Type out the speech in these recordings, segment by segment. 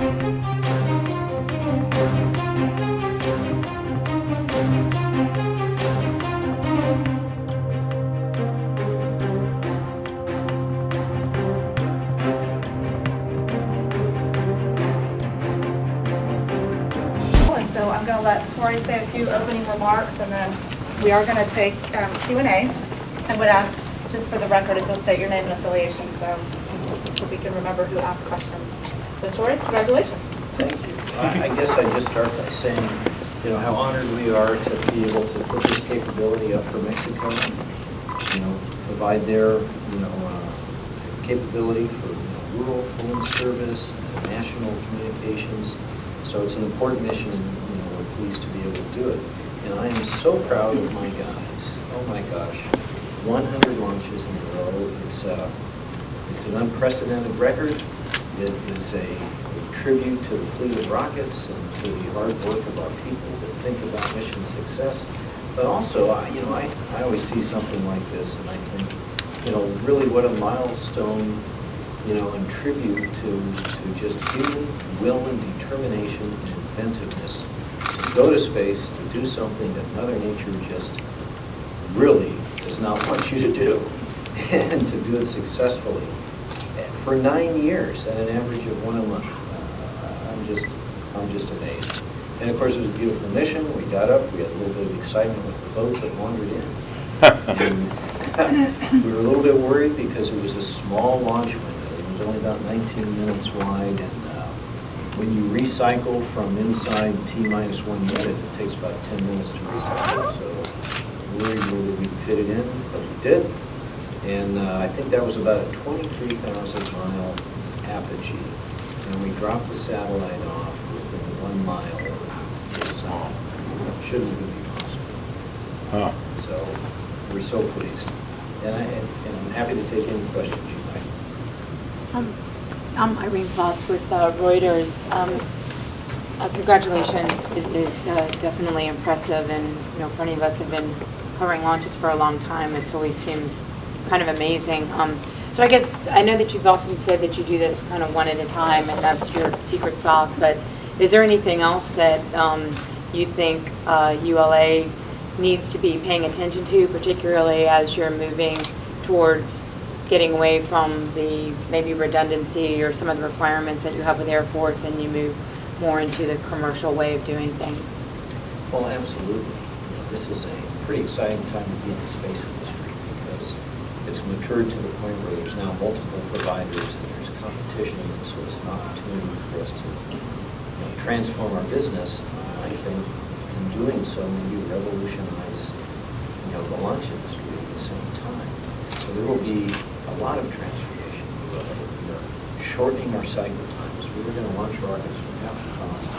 And so I'm going to let Tory say a few opening remarks, and then we are going to take Q&A. I would ask, just for the record, if you'll state your name and affiliation so we can remember who asked questions. So Tory, congratulations. Thank you. I guess I'd just start by saying, how honored we are to be able to put this capability up for Mexico, provide their, capability for rural phone service, national communications. So it's an important mission, and we're pleased to be able to do it. And I am so proud of my guys. Oh my gosh, 100 launches in a row. It's an unprecedented record. It is a tribute to the fleet of rockets and to the hard work of our people that think about mission success. But also, I always see something like this, and I think, really what a milestone, and tribute to just human will and determination and inventiveness to go to space, to do something that Mother Nature just really does not want you to do, and to do it successfully for 9 years at an average of one a month. I'm just amazed. And of course, it was a beautiful mission. We got up, we had a little bit of excitement with the boat that wandered in. And we were a little bit worried because it was a small launch window. It was only about 19 minutes wide, and when you recycle from inside T-minus 1 minute, it takes about 10 minutes to recycle. So worried whether we could fit it in, but we did. And I think that was about a 23,000-mile apogee. And we dropped the satellite off within 1 mile of the sun. Shouldn't even be possible. Huh. So we're so pleased. And I'm happy to take any questions you might. I'm Irene Potts with Reuters. Congratulations. It is definitely impressive, and for any of us who have been covering launches for a long time, it always seems kind of amazing. So I guess I know that you've often said that you do this kind of one at a time, and that's your secret sauce, but is there anything else that you think ULA needs to be paying attention to, particularly as you're moving towards getting away from the maybe redundancy or some of the requirements that you have with Air Force, and you move more into the commercial way of doing things? Well, absolutely. This is a pretty exciting time to be in the space industry because it's matured to the point where there's now multiple providers and there's competition, and so it's an opportunity for us to transform our business. I think in doing so, maybe revolutionize the launch industry at the same time. So there will be a lot of transformation. We are shortening our cycle times. We were going to launch rockets from half the cost.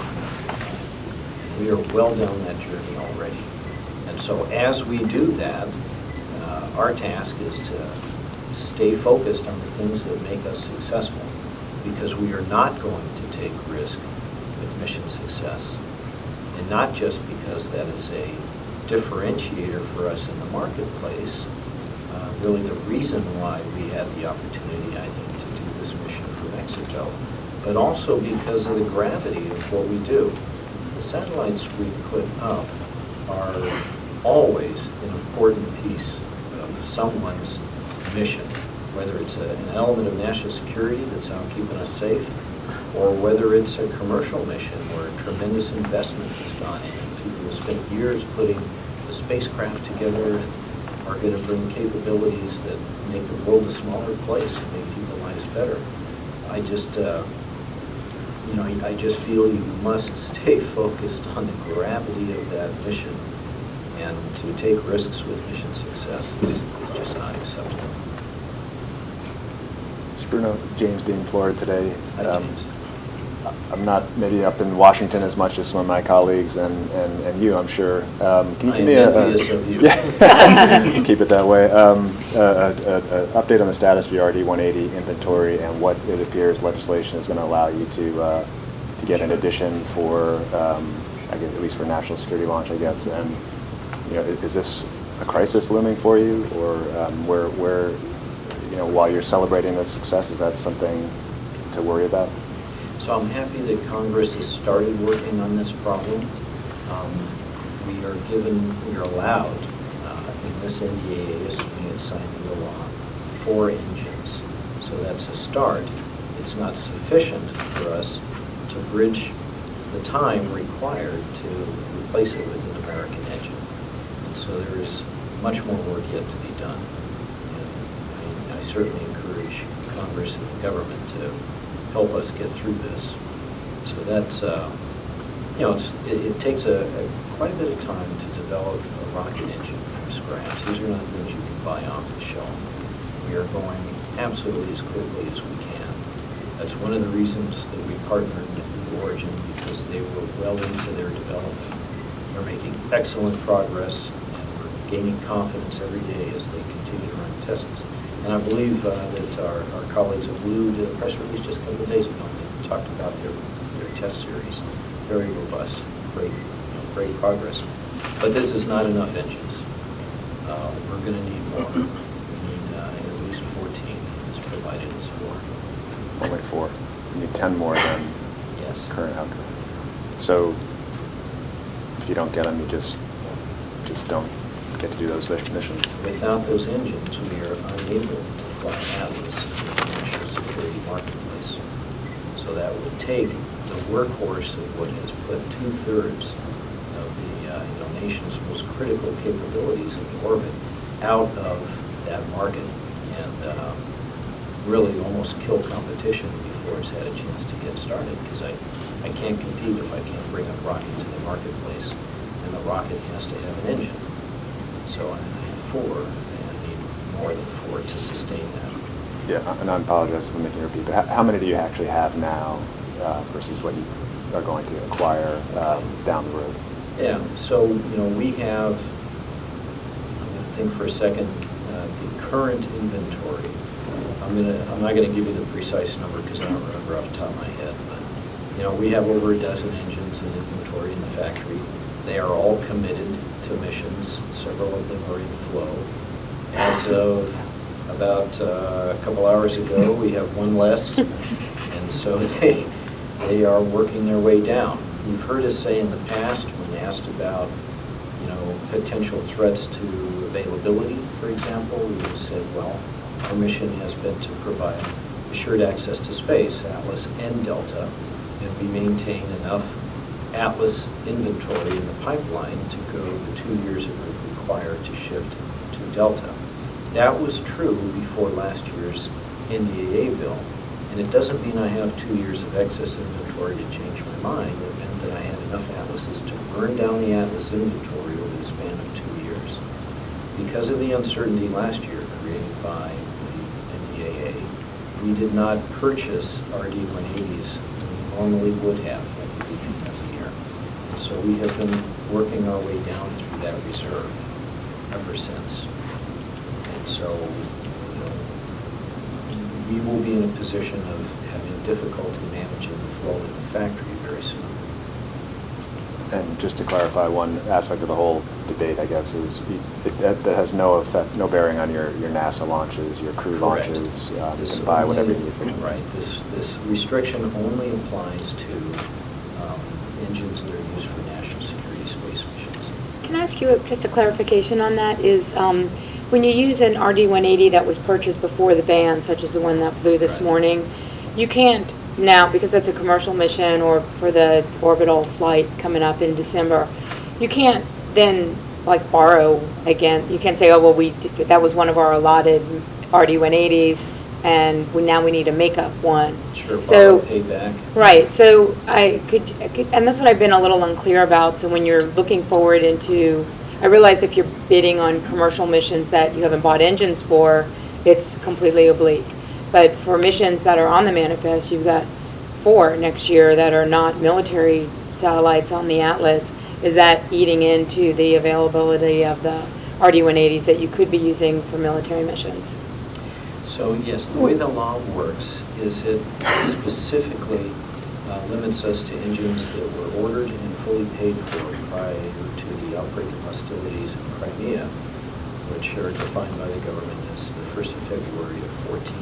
We are well down that journey already. And so as we do that, our task is to stay focused on the things that make us successful, because we are not going to take risk with mission success. And not just because that is a differentiator for us in the marketplace, really the reason why we had the opportunity, I think, to do this mission for Mexico, but also because of the gravity of what we do. The satellites we put up are always an important piece of someone's mission, whether it's an element of national security that's out keeping us safe, or whether it's a commercial mission where tremendous investment has gone in. People have spent years putting the spacecraft together and are going to bring capabilities that make the world a smaller place and make people's lives better. I just feel you must stay focused on the gravity of that mission, and to take risks with mission success is just not acceptable. Mr. Bruno, James Dean, Florida today. Hi, James. I'm not maybe up in Washington as much as some of my colleagues and you, I'm sure. Can you give me envious of you. Yeah, keep it that way. Update on the status of your RD-180 inventory and what it appears legislation is going to allow you to get an addition for, I guess, at least for national security launch, I guess. And is this a crisis looming for you, or while you're celebrating the success, is that something to worry about? So I'm happy that Congress has started working on this problem. We are allowed in this NDAA, assuming it's signed into law, 4 engines. So that's a start. It's not sufficient for us to bridge the time required to replace it with an American engine. And so there is much more work yet to be done. And I certainly encourage Congress and the government to help us get through this. So that's, it takes quite a bit of time to develop a rocket engine from scratch. These are not things you can buy off the shelf. We are going absolutely as quickly as we can. That's one of the reasons that we partnered with Blue Origin, because they were well into their development. They're making excellent progress, and we're gaining confidence every day as they continue to run tests. And I believe that our colleagues at Blue did a press release just a couple of days ago. They talked about their test series. Very robust, great progress. But this is not enough engines. We're going to need more. We need at least 14. It's provided as 4. Only 4. You need 10 more than Yes. current outcome. So if you don't get them, you just don't get to do those missions. Without those engines, we are unable to fly Atlas in the national security marketplace. So that would take the workhorse of what has put 2/3 of the nation's most critical capabilities in orbit out of that market, and really almost kill competition before it's had a chance to get started, because I can't compete if I can't bring a rocket to the marketplace, and the rocket has to have an engine. So I need 4, and I need more than 4 to sustain that. Yeah, and I apologize for making you repeat, but how many do you actually have now versus what you are going to acquire down the road? Yeah, so we have, I'm going to think for a second, the current inventory. I'm not going to give you the precise number because I don't remember off the top of my head, but we have over a dozen engines in inventory in the factory. They are all committed to missions. Several of them are in flow. As of about a couple hours ago, we have 1 less, and so they are working their way down. You've heard us say in the past, when asked about potential threats to availability, for example, we have said, well, our mission has been to provide assured access to space, Atlas and Delta, and we maintain enough Atlas inventory in the pipeline to go the 2 years it would require to shift to Delta. That was true before last year's NDAA bill, and it doesn't mean I have 2 years of excess inventory to change my mind. It meant that I had enough Atlases to burn down the Atlas inventory over the span of 2 years. Because of the uncertainty last year created by the NDAA, we did not purchase RD-180s we normally would have at the beginning of the year. And so we have been working our way down through that reserve ever since. And so, we will be in a position of having difficulty managing the flow in the factory very soon. And just to clarify, one aspect of the whole debate, I guess, is that has no effect, no bearing on your NASA launches, your crew Correct. launches. You This can buy only- whatever you need for them. Right. This restriction only applies to engines that are used for national security space missions. Can I ask you just a clarification on that? Is when you use an RD-180 that was purchased before the ban, such as the one that flew this Right. morning, you can't now, because that's a commercial mission or for the orbital flight coming up in December, you can't then borrow again. You can't say, oh, well, that was one of our allotted RD-180s, and now we need a makeup one. Sure, So, borrow, pay back. right, so I could, and that's what I've been a little unclear about. So when you're looking forward into, I realize if you're bidding on commercial missions that you haven't bought engines for, it's completely oblique. But for missions that are on the manifest, you've got 4 next year that are not military satellites on the Atlas. Is that eating into the availability of the RD-180s that you could be using for military missions? So yes, the way the law works is it specifically limits us to engines that were ordered and fully paid for prior to the outbreak of hostilities in Crimea, which are defined by the government as the 1st of February of 14.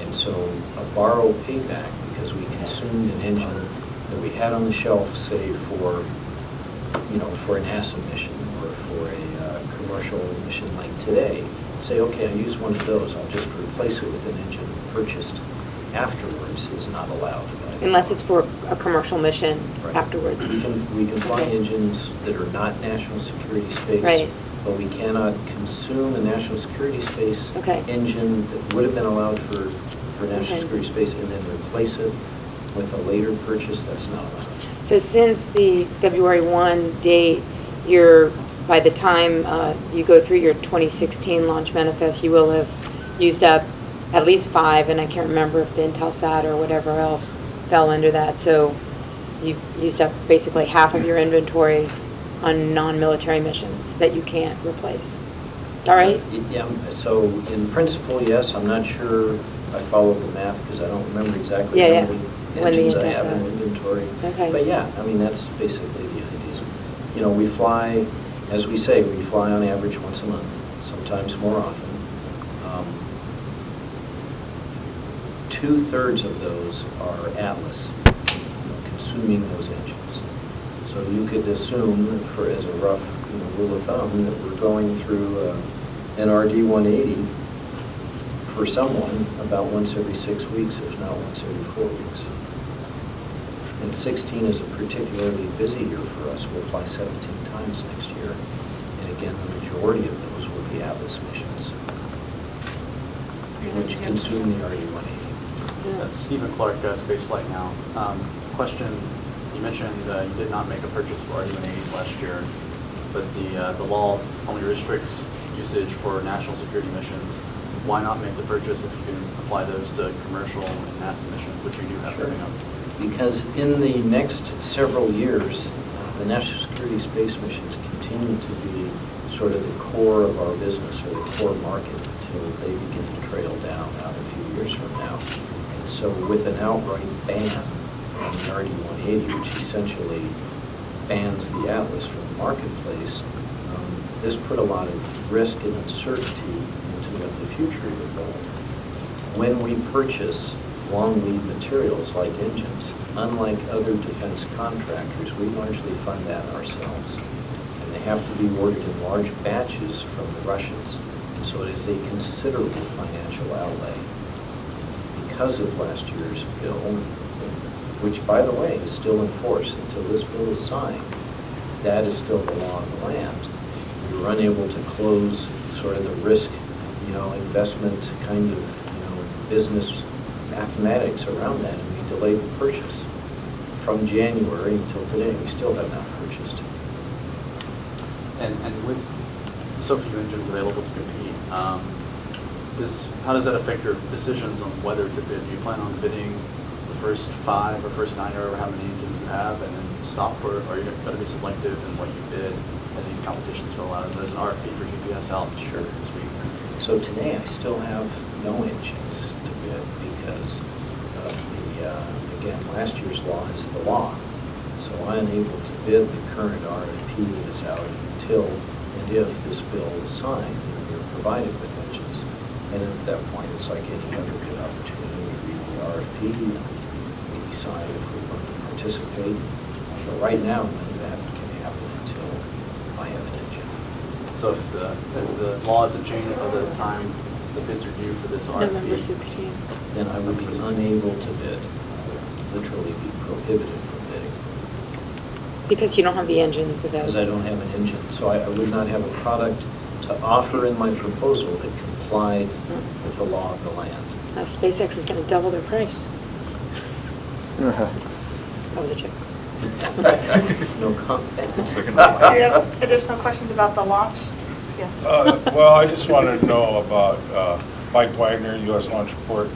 And And so a borrow payback, because we consumed an engine that we had on the shelf, say for, for an NASA mission or for a commercial mission like today, say, okay, I used one of those, I'll just replace it with an engine purchased afterwards is not allowed. Unless it's for a commercial mission Right. afterwards. We can fly Okay. engines that are not national security space. Right. But we cannot consume a national security space Okay. engine that would have been allowed for national Okay. security space and then replace it with a later purchase. That's not allowed. So since the February 1 date, by the time you go through your 2016 launch manifest, you will have used up at least 5, and I can't remember if the Intelsat or whatever else fell under that. So you've used up basically half of your inventory on non-military missions that you can't replace. Is that right? Yeah, so in principle, yes. I'm not sure I followed the math because I don't remember exactly Yeah, how many when the engines I have Intelsat. in inventory. Okay. But yeah, I mean, that's basically the idea. We fly, as we say, we fly on average once a month, sometimes more often. 2/3 of those are Atlas, consuming those engines. So you could assume, as a rough rule of thumb, that we're going through an RD-180 for someone about once every 6 weeks, if not once every 4 weeks. And 16 is a particularly busy year for us. We'll fly 17 times next year. And again, the majority of those will be Atlas missions, which consume the RD-180. Stephen Clark, Spaceflight Now. Question, you mentioned you did not make a purchase of RD-180s last year, but the law only restricts usage for national security missions. Why not make the purchase if you can apply those to commercial and NASA missions, which you do have coming up? Because in the next several years, the national security space missions continue to be sort of the core of our business or the core market until they begin to trail down out a few years from now. And so with an outright ban on the RD-180, which essentially bans the Atlas from the marketplace, this put a lot of risk and uncertainty into what the future would hold. When we purchase long lead materials like engines, unlike other defense contractors, we largely fund that ourselves. And they have to be ordered in large batches from the Russians. And so it is a considerable financial outlay. Because of last year's bill, which, by the way, is still in force until this bill is signed, that is still the law of the land. We were unable to close sort of the risk, investment kind of, business mathematics around that, and we delayed the purchase. From January until today, we still have not purchased. And with so few engines available to compete, how does that affect your decisions on whether to bid? Do you plan on bidding the first 5 or first 9 or how many engines you have and then stop, or are you going to be selective in what you bid as these competitions roll out? And there's an RFP for GPS out this week. So today, I still have no engines to bid because of again, last year's law is the law. So I'm unable to bid the current RFP that is out until and if this bill is signed and we're provided with engines. And at that point, it's like any other bid opportunity. We read the RFP, we decide if we're going to participate. But right now, none of that can happen until I have an engine. So if the law isn't changed by the time the bids are due for this RFP, November 16th. Then I would be unable to bid. I would literally be prohibited from bidding. Because you don't have the engines available. Because I don't have an engine. So I would not have a product to offer in my proposal that complied with the law of the land. Now SpaceX is going to double their price. That was a joke. No comment. Do you have additional questions about the launch? Yes. Well, I just wanted to know about Mike Wagner, U.S. Launch Report,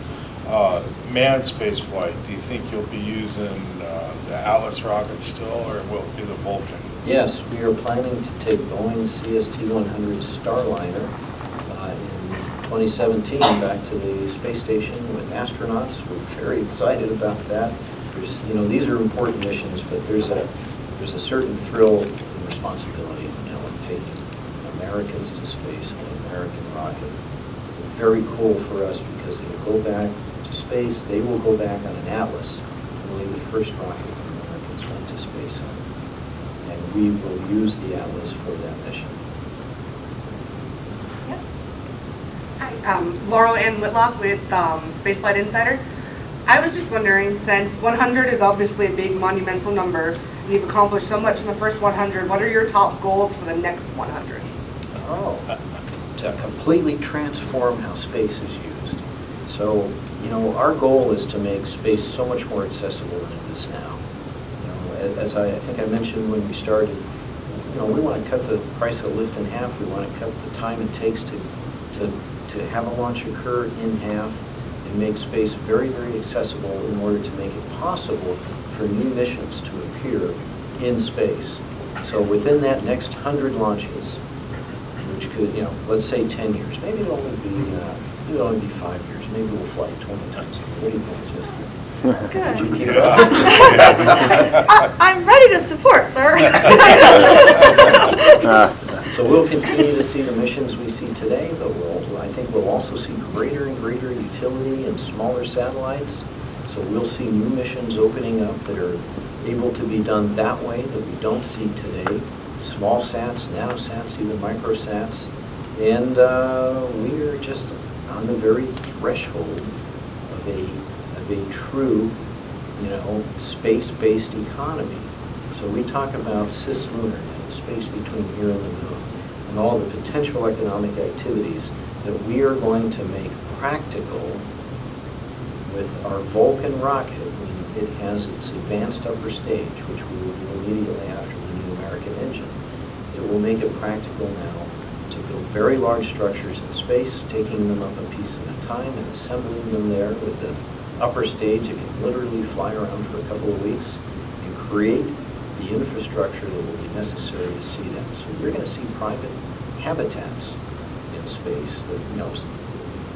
manned space flight. Do you think you'll be using the Atlas rocket still, or will it be the Vulcan? Yes, we are planning to take Boeing's CST-100 Starliner in 2017 back to the space station with astronauts. We're very excited about that. These are important missions, but there's a certain thrill and responsibility, in taking Americans to space on an American rocket. Very cool for us because it'll go back to space. They will go back on an Atlas, really the first rocket Americans went to space on. And we will use the Atlas for that mission. Yes? Hi, Laurel Ann Whitlock with Spaceflight Insider. I was just wondering, since 100 is obviously a big monumental number, and you've accomplished so much in the first 100, what are your top goals for the next 100? Oh, to completely transform how space is used. So, you know, our goal is to make space so much more accessible than it is now. You know, as I think I mentioned when we started, you know, we want to cut the price of lift in half. We want to cut the time it takes to have a launch occur in half and make space very, very accessible in order to make it possible for new missions to appear in space. So within that next 100 launches, which could, you know, let's say 10 years, maybe it'll only be 5 years. Maybe we'll fly 20 times. What do you think, Jessica? Good. Did you keep up? I'm ready to support, sir. So we'll continue to see the missions we see today, but I think we'll also see greater and greater utility in smaller satellites. So we'll see new missions opening up that are able to be done that way that we don't see today. Small sats, nanosats, even microsats. And we are just on the very threshold of a true, you know, space-based economy. So we talk about cislunar, space between here and the moon, and all the potential economic activities that we are going to make practical with our Vulcan rocket when it has its advanced upper stage, which we will do immediately after the new American engine. It will make it practical now to build very large structures in space, taking them up a piece at a time and assembling them there with the upper stage. It can literally fly around for a couple of weeks and create the infrastructure that will be necessary to see them. So you're going to see private habitats in space that, you know,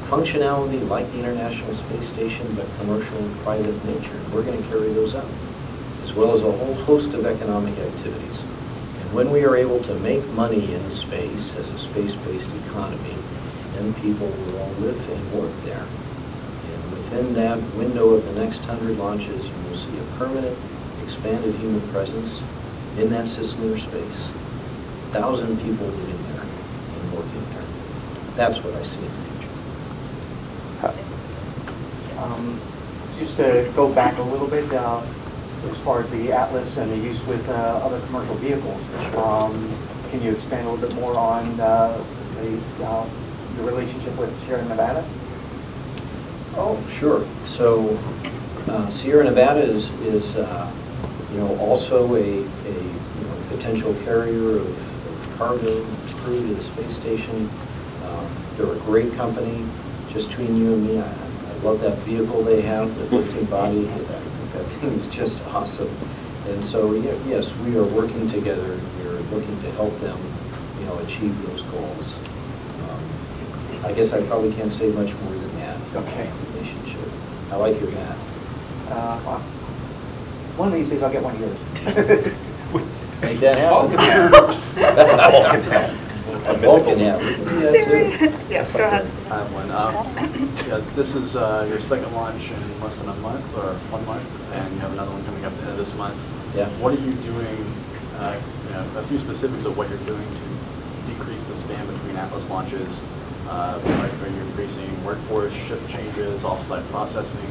functionality like the International Space Station, but commercial and private nature. We're going to carry those out, as well as a whole host of economic activities. And when we are able to make money in space as a space-based economy, then people will all live and work there. And within that window of the next 100 launches, we'll see a permanent, expanded human presence in that cislunar space. 1,000 people living there and working there. That's what I see in the future. Just to go back a little bit, as far as the Atlas and the use with other commercial vehicles, can you expand a little bit more on the relationship with Sierra Nevada? Oh, sure. So Sierra Nevada is you know, also a potential carrier of cargo crew to the space station. They're a great company. Just between you and me, I love that vehicle they have, the lifting body. I think that thing is just awesome. And so, yes, we are working together. We're looking to help them, you know, achieve those goals. I guess I probably can't say much more than that. Okay. Relationship. I like your hat. One of these days I'll get one of yours. Make that happen. A Vulcan hat. We can do that too. Yes, go ahead. I have one. Yeah, this is your second launch in less than a month, or 1 month, and you have another one coming up at the end of this month. Yeah. What are you doing, you know, a few specifics of what you're doing to decrease the span between Atlas launches? Like, are you increasing workforce, shift changes, off-site processing?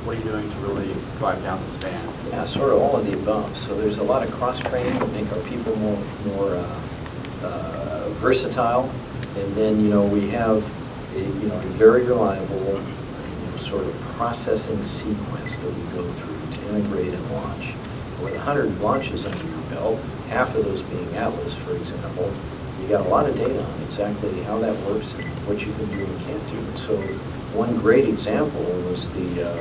What are you doing to really drive down the span? Yeah, sort of all of the above. So there's a lot of cross-training to make our people more versatile. And then, you know, we have a very reliable, sort of processing sequence that we go through to integrate and launch. With 100 launches under your belt, half of those being Atlas, for example, you got a lot of data on exactly how that works and what you can do and can't do. So one great example was the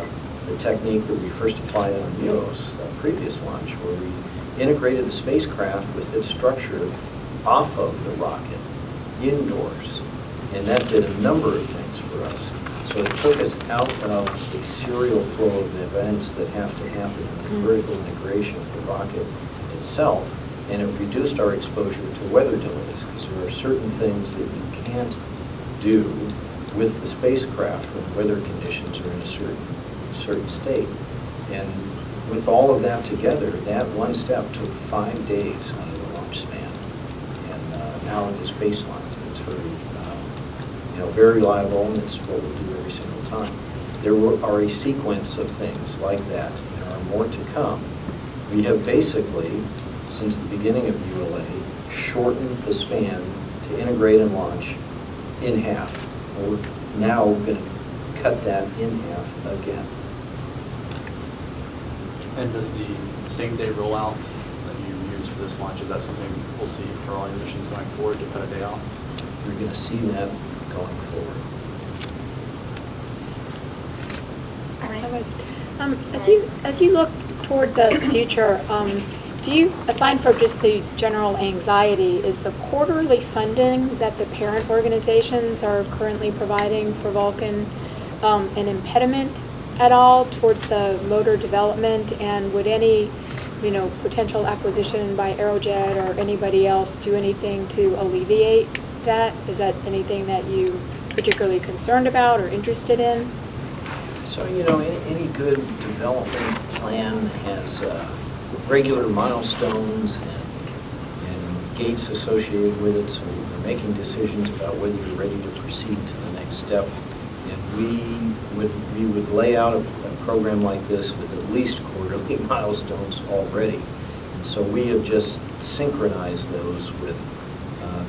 technique that we first applied on Neo's previous launch, where we integrated the spacecraft with its structure off of the rocket, indoors. And that did a number of things for us. So it took us out of a serial flow of events that have to happen in the vertical integration of the rocket itself, and it reduced our exposure to weather delays, because there are certain things that you can't do with the spacecraft when weather conditions are in a certain state. And with all of that together, that one step took 5 days under the launch span. And now it is baseline. It's very, very reliable, and it's what we do every single time. There are a sequence of things like that. There are more to come. We have basically, since the beginning of ULA, shortened the span to integrate and launch in half. We're now going to cut that in half again. And does the same-day rollout that you use for this launch, is that something we'll see for all your missions going forward, to cut a day off? You're going to see that going forward. As you look toward the future, do you, aside from just the general anxiety, is the quarterly funding that the parent organizations are currently providing for Vulcan an impediment at all towards the motor development? And would any, potential acquisition by Aerojet or anybody else do anything to alleviate that? Is that anything that you particularly concerned about or interested in? So, any good development plan has regular milestones and gates associated with it, so we're making decisions about whether you're ready to proceed to the next step. And we would lay out a program like this with at least quarterly milestones already. And so we have just synchronized those with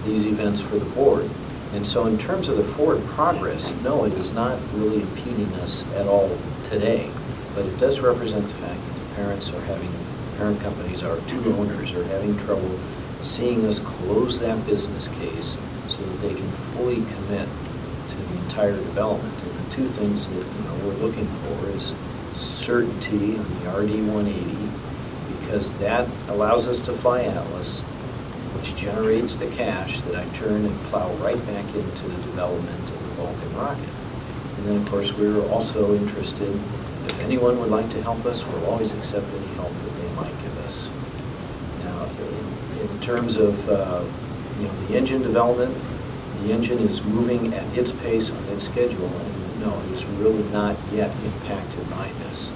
these events for the board. And so in terms of the forward progress, no, it is not really impeding us at all today. But it does represent the fact that the parent companies, our two owners, are having trouble seeing us close that business case so that they can fully commit to the entire development. And the two things that we're looking for is certainty on the RD-180, because that allows us to fly Atlas, which generates the cash that I turn and plow right back into the development of the Vulcan rocket. And then, of course, we're also interested, if anyone would like to help us, we'll always accept any help that they might give us. Now, in terms of the engine development, the engine is moving at its pace on its schedule, and no, it is really not yet impacted by this.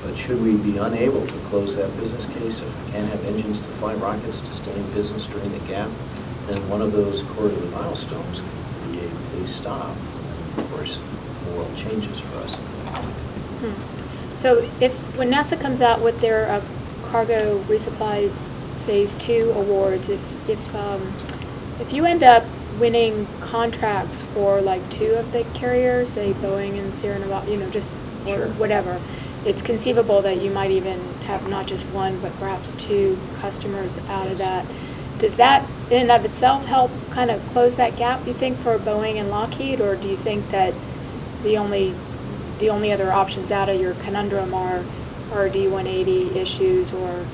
But should we be unable to close that business case, if we can't have engines to fly rockets to stay in business during the gap, then one of those quarterly milestones could be a please stop. And of course, the world changes for us. So when NASA comes out with their cargo resupply phase 2 awards, if you end up winning contracts for like 2 of the carriers, say Boeing and Sierra Nevada, just or Sure. whatever, it's conceivable that you might even have not just 1, but perhaps 2 customers out of that. Does that in and of itself help kind of close that gap, you think, for Boeing and Lockheed, or do you think that the only other options out of your conundrum are RD-180 issues or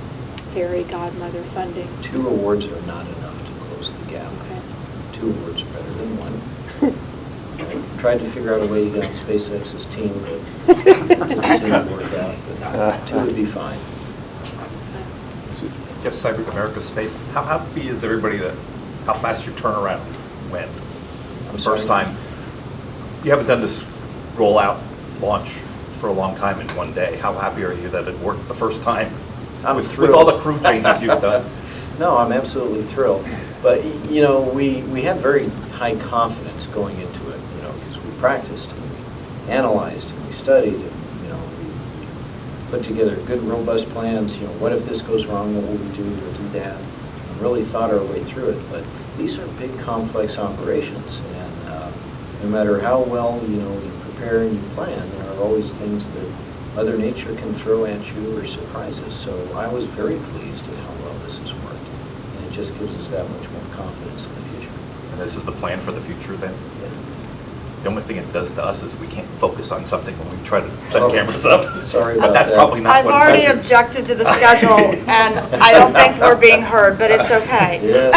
fairy godmother funding? 2 awards are not enough to close the gap. Okay. 2 awards are better than 1. I tried to figure out a way to get on SpaceX's team, but it didn't seem to work out. But 2 would be fine. Jeff Seibert, America Space. How happy is everybody that how fast your turnaround went? I'm First sorry? time. You haven't done this rollout launch for a long time in one day. How happy are you that it worked the first time? I'm with thrilled. all the crew changes you've done. No, I'm absolutely thrilled. But, we had very high confidence going into it, because we practiced and we analyzed and we studied and, we put together good, robust plans. What if this goes wrong? What will we do to do that? And really thought our way through it. But these are big, complex operations. And no matter how well, you prepare and you plan, there are always things that Mother Nature can throw at you or surprises. So I was very pleased at how well this has worked. And it just gives us that much more confidence in the future. And this is the plan for the future then? Yeah. The only thing it does to us is we can't focus on something when we try to set cameras up. Sorry about That's that. probably not I've what already measured. objected to the schedule, and I don't think we're being heard, but it's okay. Yes,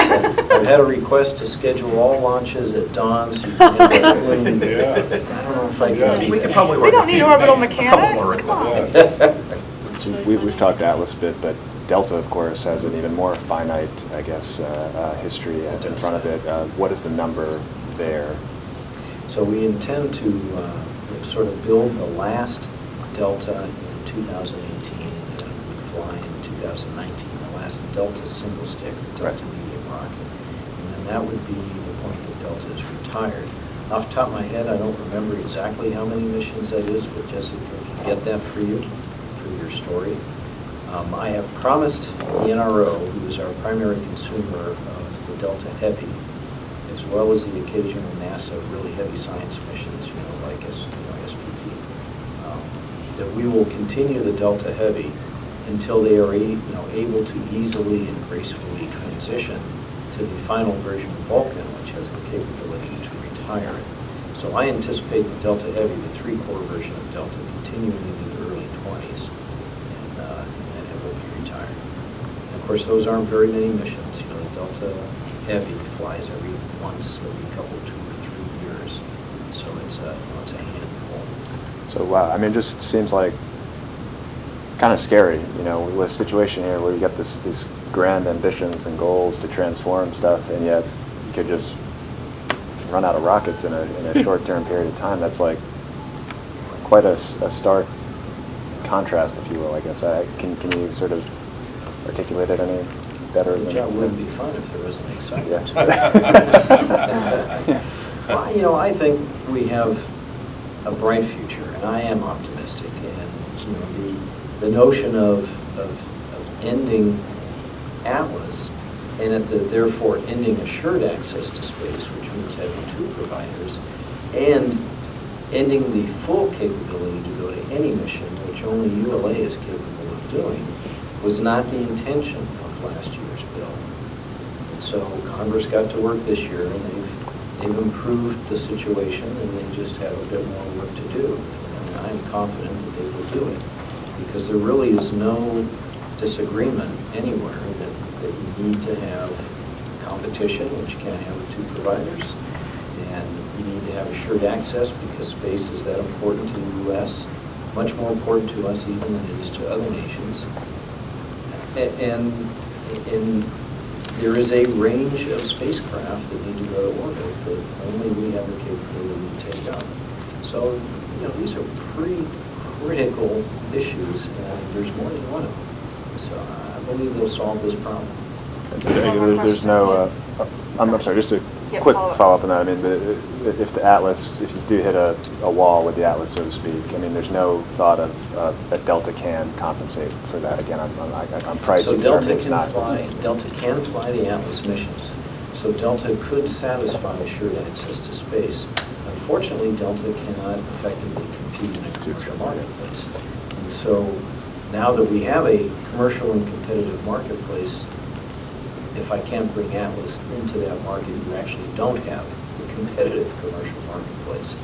I've had a request to schedule all launches at dawn, so you can get that clean. Yes. I don't know if I can. We can probably We work don't a need few, orbital maybe a couple more mechanics. requests. Come on. So we've talked Atlas a bit, but Delta, of course, has an even more finite, I guess, history in front of it. What is the number there? So we intend to sort of build the last Delta in 2018, and it would fly in 2019, the last Delta single stick, or Delta medium rocket. And then that would be the point that Delta is retired. Off the top of my head, I don't remember exactly how many missions that is, but Jessica can get that for you, for your story. I have promised the NRO, who is our primary consumer of the Delta Heavy, as well as the occasional NASA really heavy science missions, like SPP, that we will continue the Delta Heavy until they are able to easily and gracefully transition to the final version of Vulcan, which has the capability to retire it. So I anticipate the Delta Heavy, the 3-core version of Delta, continuing into the early 20s, and then it will be retired. And of course, those aren't very many missions. The Delta Heavy flies every couple, 2 or 3 years, so it's a handful. So wow, I mean, just seems like kind of scary, with a situation here where you got these grand ambitions and goals to transform stuff, and yet you could just run out of rockets in a short-term period of time. That's like quite a stark contrast, if you will, I guess. Can you sort of articulate it any better? The job would be fun if there wasn't excitement. Yeah. Well, I think we have a bright future, and I am optimistic. And the notion of ending Atlas, and therefore ending assured access to space, which means having 2 providers, and ending the full capability to go to any mission, which only ULA is capable of doing, was not the intention of last year's bill. And so Congress got to work this year, and they've improved the situation, and they just have a bit more work to do. And I'm confident that they will do it, because there really is no disagreement anywhere that you need to have competition, which you can't have with 2 providers, and you need to have assured access because space is that important to the U.S., much more important to us even than it is to other nations. And there is a range of spacecraft that need to go to orbit that only we have the capability to take up. So, these are pretty critical issues, and there's more than one of them. So I believe they'll solve this problem. There's no, I'm sorry, just a Yeah, quick follow-up. follow-up on that. I mean, if the Atlas, if you do hit a wall with the Atlas, so to speak, I mean, there's no thought of that Delta can compensate for that. Again, on price, So you determine Delta it's can not. fly the Atlas missions. So Delta could satisfy assured access to space. Unfortunately, Delta cannot effectively compete in a commercial marketplace. And so now that we have a commercial and competitive marketplace, if I can't bring Atlas into that market, you actually don't have a competitive commercial marketplace.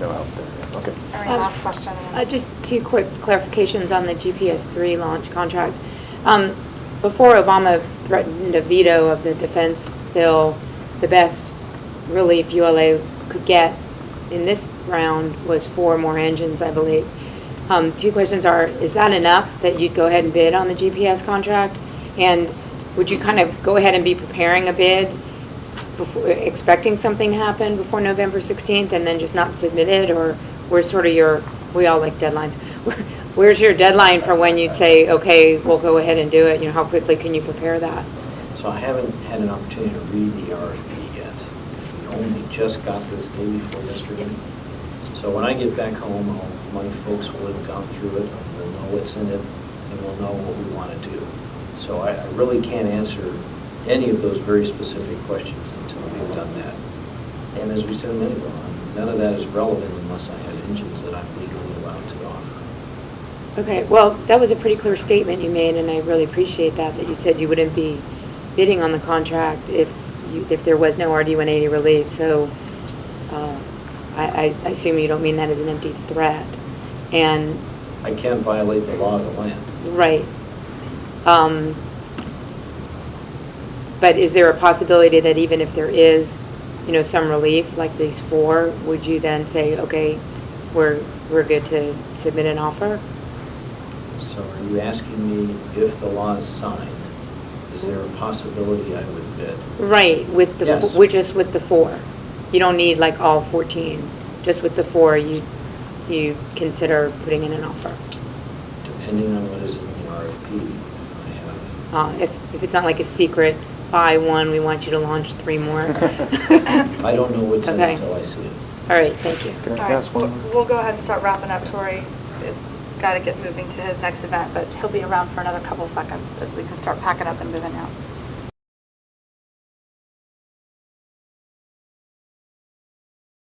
No help there. Yeah. Okay. All right, last question. Just 2 quick clarifications on the GPS-3 launch contract. Before Obama threatened a veto of the defense bill, the best relief ULA could get in this round was 4 more engines, I believe. 2 questions are, is that enough that you'd go ahead and bid on the GPS contract? And would you kind of go ahead and be preparing a bid before, expecting something to happen before November 16th and then just not submit it? Or where's sort of we all like deadlines. Where's your deadline for when you'd say, okay, we'll go ahead and do it? How quickly can you prepare that? So I haven't had an opportunity to read the RFP yet. We only just got this day before yesterday. So when I get back home, my folks will have gone through it, we'll know what's in it, and we'll know what we want to do. So I really can't answer any of those very specific questions until we've done that. And as we said a minute ago, none of that is relevant unless I have engines that I'm legally allowed to offer. Okay, well, that was a pretty clear statement you made, and I really appreciate that you said you wouldn't be bidding on the contract if there was no RD-180 relief. So I assume you don't mean that as an empty threat. And I can't violate the law of the land. right. But is there a possibility that even if there is, some relief, like these 4, would you then say, okay, we're good to submit an offer? So are you asking me if the law is signed, is there a possibility I would bid? Right, with the Yes. just with the 4. you don't need like all 14. Just with the 4, you consider putting in an offer. Depending on what is in the RFP, I have, If it's not like a secret, buy 1, we want you to launch 3 more. I don't know what's in it Okay. until I see it. All right, thank you. Can I All right, ask one more? we'll go ahead and start wrapping up. Tory is got to get moving to his next event, but he'll be around for another couple seconds as we can start packing up and moving out.